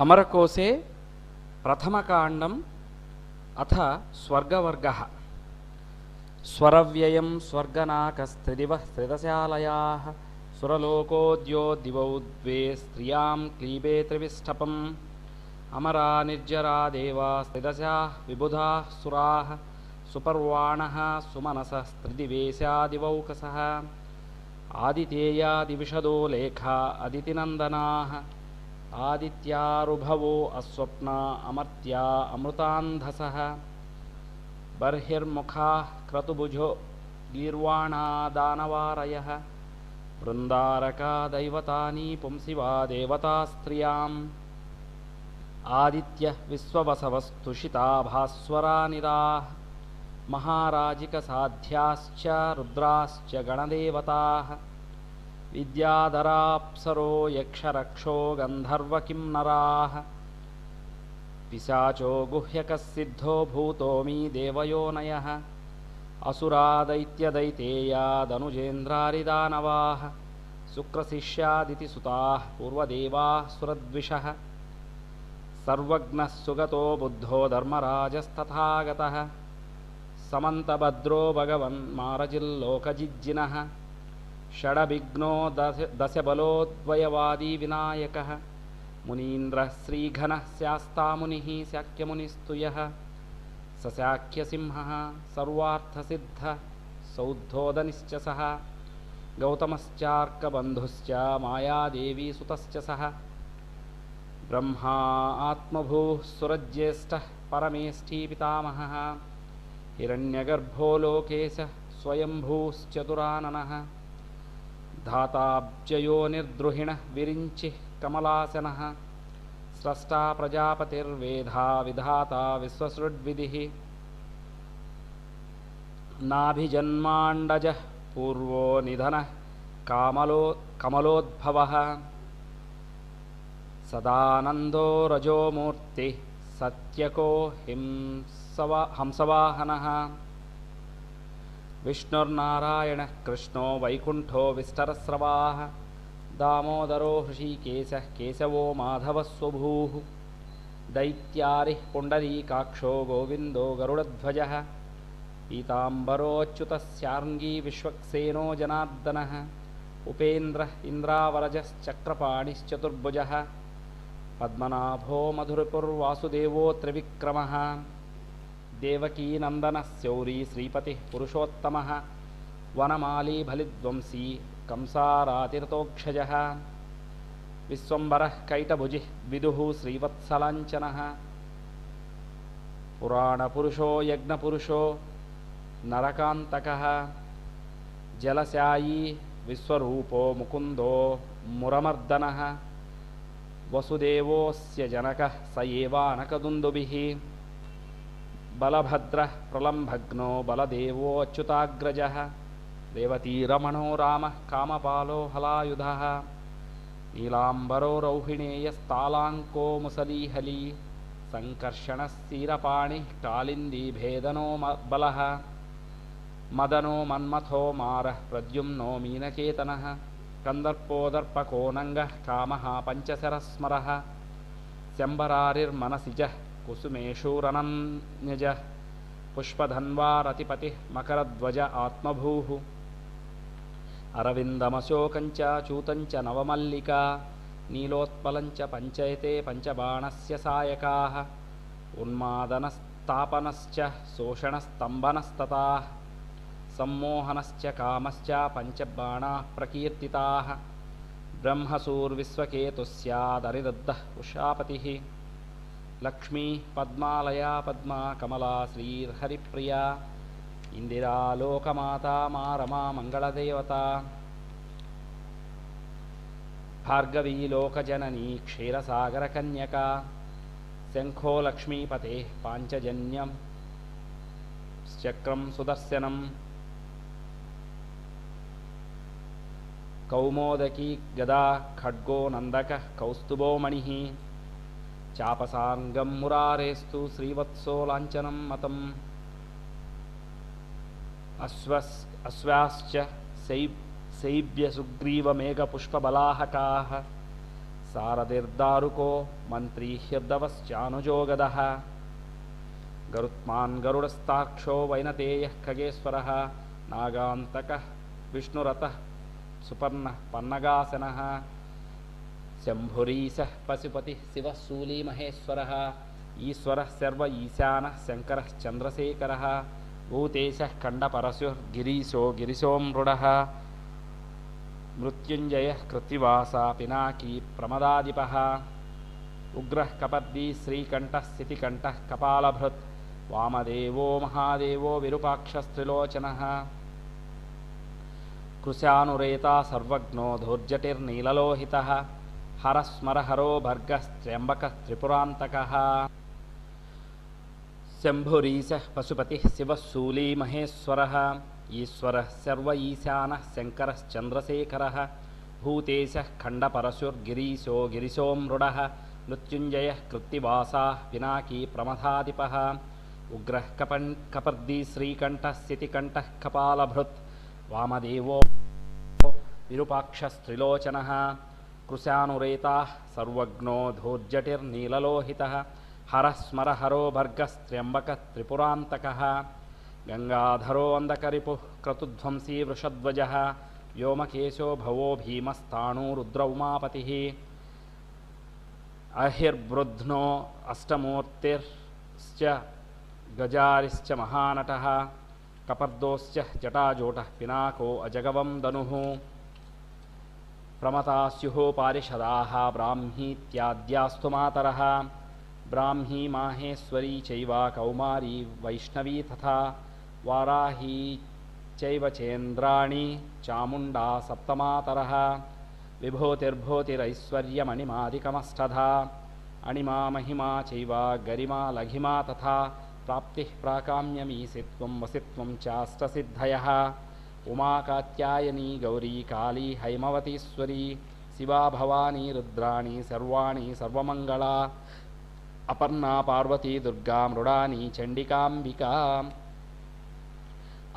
अमरकोशे प्रथमकाण्डम् अथ स्वर्गवर्गः। स्वरव्ययं स्वर्गनाकस्त्रिदिवः त्रिदशालयाः सुरलोकोद्यो दिवौ द्वे स्त्रियां क्लीबे त्रिविष्ठपम् अमरा निर्जरा देवास्त्रिदशाः विबुधाः सुराः सुपर्वाणः सुमनसस्त्रिदिवेशादिवौकसः आदितेयादिविशदो लेखा अदितिनन्दनाः आदित्यारुभवो अस्वप्ना अमर्त्या अमृतान्धसः बर्हिर्मुखाः क्रतुभुजो गीर्वाणा दानवारयः वृन्दारका दैवतानि पुंसिवा देवतास्त्रियाम् आदित्यः विश्ववसवस्तुषिता भास्वरानिराः महाराजिकसाध्याश्च रुद्राश्च गणदेवताः विद्याधराप्सरो यक्षरक्षो गन्धर्वकिन्नराः पिशाचो गुह्यकसिद्धो भूतोमी देवयोनयः असुरा दैत्यदैतेयादनुजेन्द्रारिदानवाः शुक्रशिष्यादितिसुताः पूर्वदेवाः सुरद्विषः सर्वज्ञः सुगतो बुद्धो धर्मराजस्तथागतः समन्तभद्रो भगवन्मारजिल्लोकजिज्जिनः षडभिघ्नो दशबलोद्वयवादी विनायकः मुनीन्द्रः श्रीघनः शास्तामुनिः शाक्यमुनिस्तुयः सशाक्यसिंहः सर्वार्थसिद्धः सौद्धोदनिश्च सः गौतमश्चार्कबन्धुश्च मायादेवी सुतश्च सः ब्रह्मा आत्मभूः सुरज्येष्ठः परमेष्ठी पितामहः हिरण्यगर्भो लोकेशः स्वयंभूश्चतुराननः धाताब्जयो निर्द्रुहिणः विरिञ्चिः कमलासनः स्रष्टा प्रजापतिर्वेधा विधाता विश्वसृड्विधिः नाभिजन्माण्डजः पूर्वो निधनः कमलोद्भवः सदानन्दो रजोमूर्तिः सत्यको हंसवाहनः विष्णुर्नारायणः कृष्णो वैकुण्ठो विष्टरस्रवाः दामोदरो हृषीकेशः केशवो माधवः स्वभूः दैत्यारिः पुण्डरीकाक्षो गोविन्दो गरुडध्वजः पीताम्बरोच्युतस्यार्ङ्गी विश्वक्सेनो जनार्दनः उपेन्द्रः इन्द्रावरजश्चक्रपाणिश्चतुर्भुजः पद्मनाभो मधुरपुर्वासुदेवो त्रिविक्रमः देवकीनन्दनः शौरी श्रीपतिः पुरुषोत्तमः वनमाली बलिध्वंसी कंसारातिरतोक्षजः विश्वम्भरः कैटभुजिः विदुः श्रीवत्सलाञ्छनः पुराणपुरुषो यज्ञपुरुषो नरकान्तकः जलशायी विश्वरूपो मुकुन्दो मुरमर्दनः वसुदेवोऽस्य जनकः स एवानकदुन्दुभिः बलभद्रः प्रलम्भग्नो बलदेवोऽच्युताग्रजः रेवतीरमणो रामः कामपालो हलायुधः नीलाम्बरो रौहिणेयस्तालाङ्को मुसलीहली सङ्कर्षणः क्षीरपाणिः कालिन्दीभेदनो बलः मदनो मन्मथो मारः प्रद्युम्नो मीनकेतनः कन्दर्पोदर्पकोऽनङ्गः कामः पञ्चशरस्मरः शम्बरारिर्मनसिजः कुसुमेषु रनन्यजः पुष्पधन्वारतिपतिः मकरध्वज आत्मभूः अरविन्दमशोकञ्च चूतञ्च नवमल्लिका नीलोत्पलञ्च पञ्चैते पञ्चबाणस्य सायकाः उन्मादनस्तापनश्च शोषणस्तम्भनस्तताः सम्मोहनश्च कामश्च पञ्चबाणाः प्रकीर्तिताः ब्रह्मसूर्विश्वकेतुस्यादनिरुद्धः उषापतिः लक्ष्मी पद्मालया पद्मा कमला श्रीर्हरिप्रिया इंदिरा लोकमाता मा रमा मंगलदेवता भार्गवी लोकजननी क्षीरसागरकन्यका शंखो लक्ष्मीपते पांचजन्यं चक्रं सुदर्शनं कौमोदकी गदा खड्गो नंदकः कौस्तुभो मणिः चापसाङ्गं मुरारेस्तु श्रीवत्सो लाञ्छनं मतम् अश्वाश्च शैब्यसुग्रीवमेघपुष्पबलाहकाः सारथिर्दारुको मंत्री ह्यर्दवश्चानुजो गदः गरुत्मान् गरुडस्ताक्षो वैनतेयः खगेश्वरः नागान्तकः विष्णुरतः सुपर्णः पन्नगासनः शम्भुरीशः पशुपतिः शिवः शूलीमहेश्वरः ईश्वरः सर्व ईशानः शङ्करः चन्द्रशेखरः भूतेशः खण्डपरशुर्गिरीशो गिरिशोऽमृडः मृत्युञ्जयः कृत्तिवासा पिनाकी प्रमदाधिपः उग्रः कपर्दी श्रीकण्ठः स्थितिकण्ठः कपालभृत् वामदेवो महादेवो विरूपाक्षस्त्रिलोचनः कृशानुरेता सर्वज्ञो धूर्जटिर्नीललोहितः हरस्मरहरो भर्गस्त्र्यम्बकः त्रिपुरान्तकः शम्भुरीशः पशुपतिः शिवः शूलीमहेश्वरः ईश्वरः सर्व ईशानः शङ्करश्चन्द्रशेखरः भूतेशः खण्डपरशुर्गिरीशो गिरिशोऽमृडः मृत्युञ्जयः कृत्तिवासाः पिनाकी प्रमदाधिपः उग्रः कपर्दी श्रीकण्ठः स्थितिकण्ठः कपालभृत् वामदेवो विरूपाक्षस्त्रिलोचनः कृशानुरेताः सर्वज्ञो धूर्जटिर्नीललोहितः हरस्मरहरो भर्गस्त्र्यम्बकः त्रिपुरान्तकः गंगाधरो अंधकरिपुः क्रतुध्वंसी वृषध्वजः व्योमकेशो भवो भीमस्ताणु रुद्र उमापतिः अहिर्वृध्नो अष्टमूर्तिश्च गजारिश्च महानटः कपर्दोश्च जटाजोटः पिनाको अजगवं दनुः प्रमतास्युः पारिषदाः ब्राह्मीत्याद्यास्तु मातरः ब्राह्मी माहेश्वरी चैव कौमारी वैष्णवी तथा वाराही चैव चेन्द्राणी चामुण्डा सप्तमातरः विभूतिर्भूतिरैश्वर्यमणिमादिकमष्टधा अणिमा महिमा चैव गरिमा लघिमा तथा प्राप्तिः प्राकाम्यमीसित्वं वसित्वं चाष्टसिद्धयः उमा कात्यायनी गौरी काली हैमवतीश्वरी शिवा भवानी रुद्राणी सर्वाणी सर्वमंगला अपर्णा पार्वती दुर्गा मृडानी चंडिकांबिका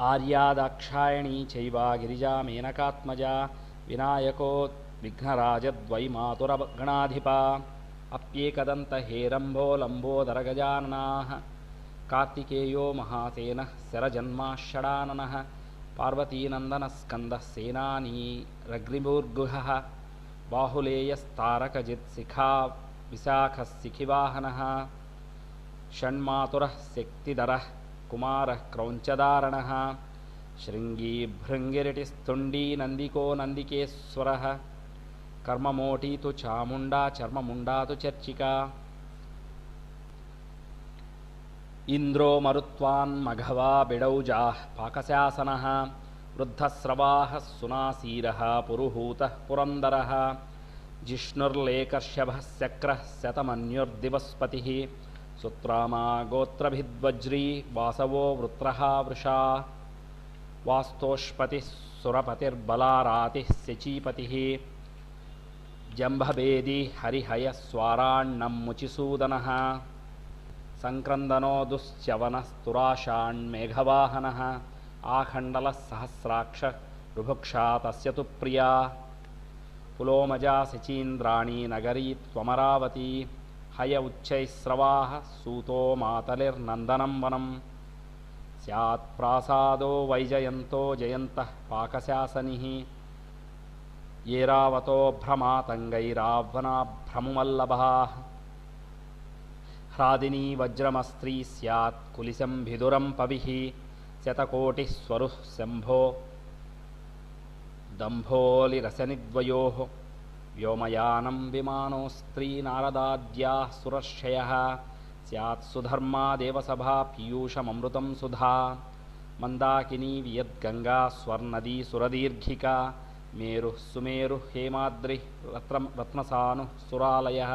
आर्या दाक्षायणी चैव गिरिजा मेनकात्मजा विनायको विघ्नराजद्वैमातुरगणाधिपा अप्येकदन्त हेरम्भो लम्बोदरगजाननाः कार्तिकेयो महासेनः शरजन्माषडाननः पार्वतीनन्दनस्कन्दः सेनानी रग्निभूर्गुहः बाहुलेयस्तारकजित्शिखा विशाखशिखिवाहनः षण्मातुरः शक्तिधरः कुमारः क्रौञ्चदारणः शृङ्गी भृङ्गिरिटिस्तुण्डी नन्दिको नन्दिकेश्वरः कर्ममोटी तु चामुण्डा चर्ममुण्डा तु चर्चिका इंद्रो मरुत्वान्मघवा बिडौजाः पाकशासनः वृद्धस्रवाः सुनासीरः पुरुहूतः पुरन्दरः जिष्णुर्लेकर्षभः शक्रः शतमन्युर्दिवस्पतिः सुत्रामा गोत्रभिद्वज्री वासवो वृत्रः वृषा वास्तोष्पतिः सुरपतिर्बलारातिः शचीपतिः जम्भभेदी हरिहयस्वाराण्णं मुचिसूदनः संक्रंदनो दुश्चवनस्तुराशान्मेघवाहनः आखण्डलः सहस्राक्ष रुभुक्षा तस्य तु प्रिया पुलोमजा शचीन्द्राणी नगरी त्वमरावती हय उच्चैस्रवाः सूतो मातलिर्नन्दनं वनं स्यात् प्रासादो वैजयन्तो जयन्तः पाकशासनिः येरावतो भ्रमातङ्गैरावनाभ्रमुमल्लभाः ह्रादिनी वज्रमस्त्री स्यात् कुलिशं भिदुरं पविः शतकोटिस्वरुः शम्भो दम्भोलिरसनिद्वयोः व्योमयानं विमानोस्त्री नारदाद्याः सुरर्षयः स्यात् सुधर्मा देवसभा पीयूषममृतं सुधा मंदाकिनी वियद्गंगा स्वर्नदी सुरदीर्घिका मेरुः सुमेरुः हेमाद्रिः रत्नसानुः सुरालयः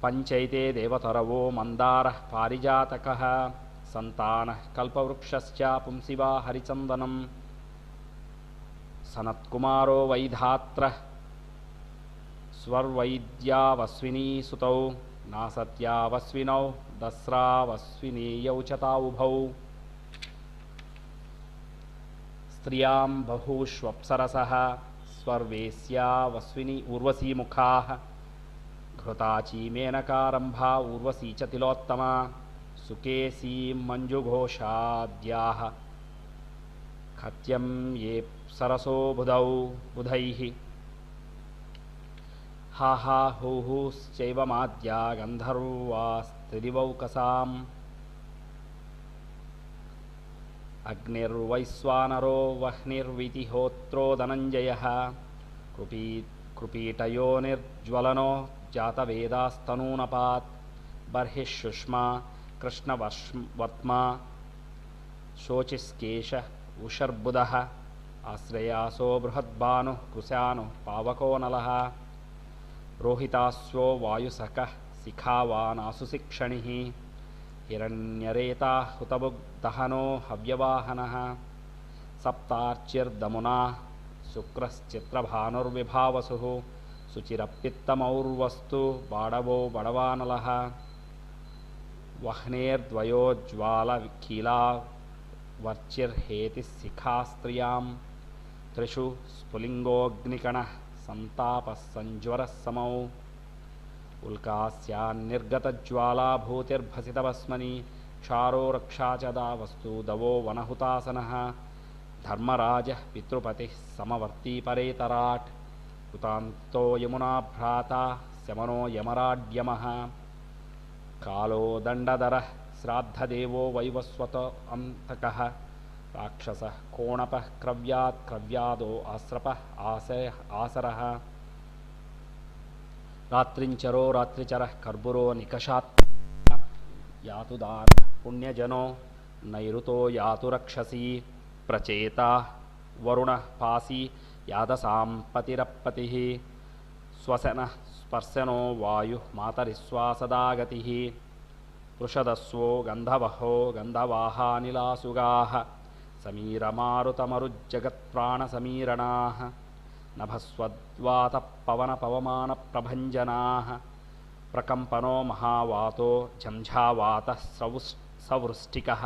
पंचैते देवतरवो मंदारः पारिजातकः संतानः कल्पवृक्षश्च पुंसिवा हरिचन्दनं सनत्कुमारो वैधात्रः स्वर्वैद्यावस्विनी सुतौ नासत्यावस्विनौ दस्रावस्विनीयौ च तावुभौ स्त्रियां बहूष्वप्सरसः స్వర్వేశ్యా వస్విని ఊర్వశీముఖాః ఘృతాచీ మేనకారంభా ఊర్వశీ చ తిలోత్తమా సుకేశీ మంజుఘోషాద్యాః ఖత్యం ఏ సరసో బుధైః హా హా హూ హూశ్చైవ మాద్యా గంధర్వాస్త్రిదివౌకసాం అగ్నిర్వైశ్వానరో వహ్నిర్వితిహోత్రో ధనంజయః కృపీటయోనిర్జ్వలనో జాతవేదాస్తనూనపాత్ బర్హిః సుష్మా కృష్ణవర్త్మా శోచిస్కేశ ఉషర్బుధః ఆశ్రయాసో బృహద్భానుః కృశానుః పావకో నలః రోహితాస్యో వాయుసకః శిఖావానాసుశిక్షణిః హిరణ్యరేతా హుతబుగ్దహనో హవ్యవాహనః సప్తార్చిర్దమునా శుక్రశ్చిత్రభానుర్విభావసుః శుచిరపిత్తమౌర్వస్తు బాడవో బడవానలః వహ్నేర్ద్వయోజ్వాలకీలా వర్చిర్హేతిశిఖాస్త్రియాం త్రిషు స్ఫులింగోऽగ్నికణः సంతాపः సంజ్వరः సమౌ ఉల్కాస్యాన్నిర్గతజ్వాలా భూతిర్భసితభస్మని క్షారో రక్షా చ దావస్తు దవో వనహుతాసనః ధర్మరాజः పితృపతిः సమవర్తీ పరేతరాట్ కృతాంతో యమునా భ్రాతా శమనో యమరాడ్యమః కాలో దండధరः శ్రాద్ధదేవో వైవస్వత అంతకः రాక్షసः కోణపः క్రవ్యాత్ క్రవ్యాదో ఆస్రపः ఆసరः రాత్రించరో రాత్రిచరः కర్బురో నికషాత్ యాతు దాన పుణ్యజనో నైరుతో యాతు రక్షసీ ప్రచేతా వరుణ పాసి యాదసాం పతిరప్పతిః శ్వసన స్పర్శనో వాయు మాతరిశ్వాసదాగతిః పృషదస్వో గంధవహో గంధవాహానిలాసుగాః సమీరమారుతమరుజ్జగత్ప్రాణసమీరణాః నభస్వద్వాతః పవనపవమానప్రభంజనాః ప్రకంపనో మహావాతో ఝంఝావాతః సవృష్టికः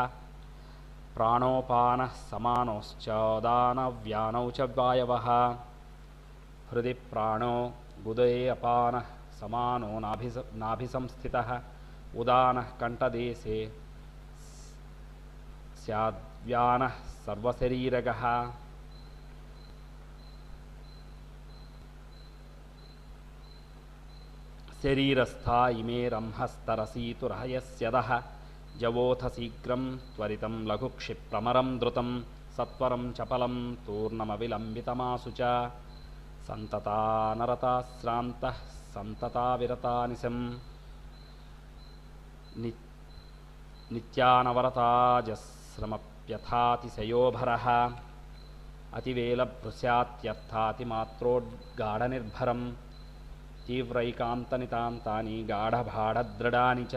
ప్రాణోపానః సమానోశ్చోదానవ్యానౌ చ వాయవః హృది ప్రాణో గుదయే అపానః సమానో నాభిసంస్థితः ఉదానః కంఠదేశే స్యాద్వ్యానః సర్వశరీరగः శరీరస్థా ఇమే రంహస్తరసీతురహయస్యదః జవోథ శీఘ్రం త్వరితం లఘుక్షిప్రమరం ధృతం సత్వరం చపలం తూర్ణమవిలంబితమాసు చ సంతతానరతాశ్రాంతః సంతతావిరతానిశం నిత్యానవరతాజశ్రమప్యథాతిశయోభరः అతివేలభృశాత్యర్థాతిమాత్రోద్గాఢనిర్భరం తీవ్రైకాంతనితాంతాని గాఢభాఢదృఢాని చ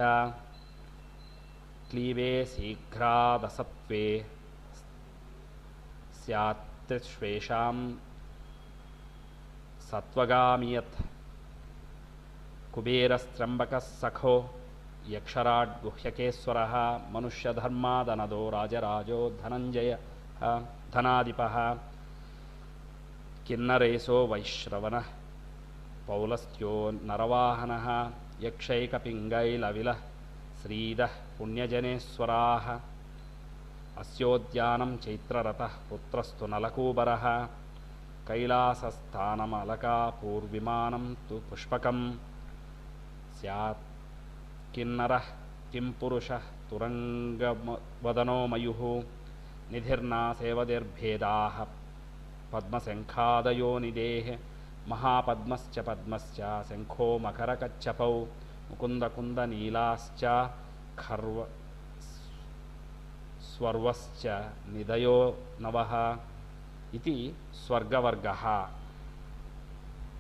క్లీవే శీఘ్రాదసత్వే స్యాత్శ్వేషాం సత్వగామియత్ కుబేరస్త్రంబకः సఖో యక్షరాడ్ గుహ్యకేశ్వరः మనుష్యధర్మాదనదో రాజరాజో ధనంజయः ధనాధిపः కిన్నరేశో వైశ్రవణः పౌలస్త్యో నరవాహనः యక్షైకపింగైలవిలः శ్రీదः పుణ్యజనేశ్వరాः అస్యోద్యానం చైత్రరథः పుత్రస్తు నలకూబరः కైలాసస్థానమలకాపూర్విమానం తు పుష్పకం స్యాత్ కిన్నరः కిం పురుషः తురంగవదనో మయుః నిధిర్నాసేవదిర్భేదాः పద్మశంఖాదయోనిదేః మహాపద్మశ్చ పద్మశ్చ శంఖో మకరకచ్చపౌ ముకుందకుందనీలాశ్చ ఖర్వ స్వర్వశ్చ నిదయో నవః ఇది స్వర్గవర్గः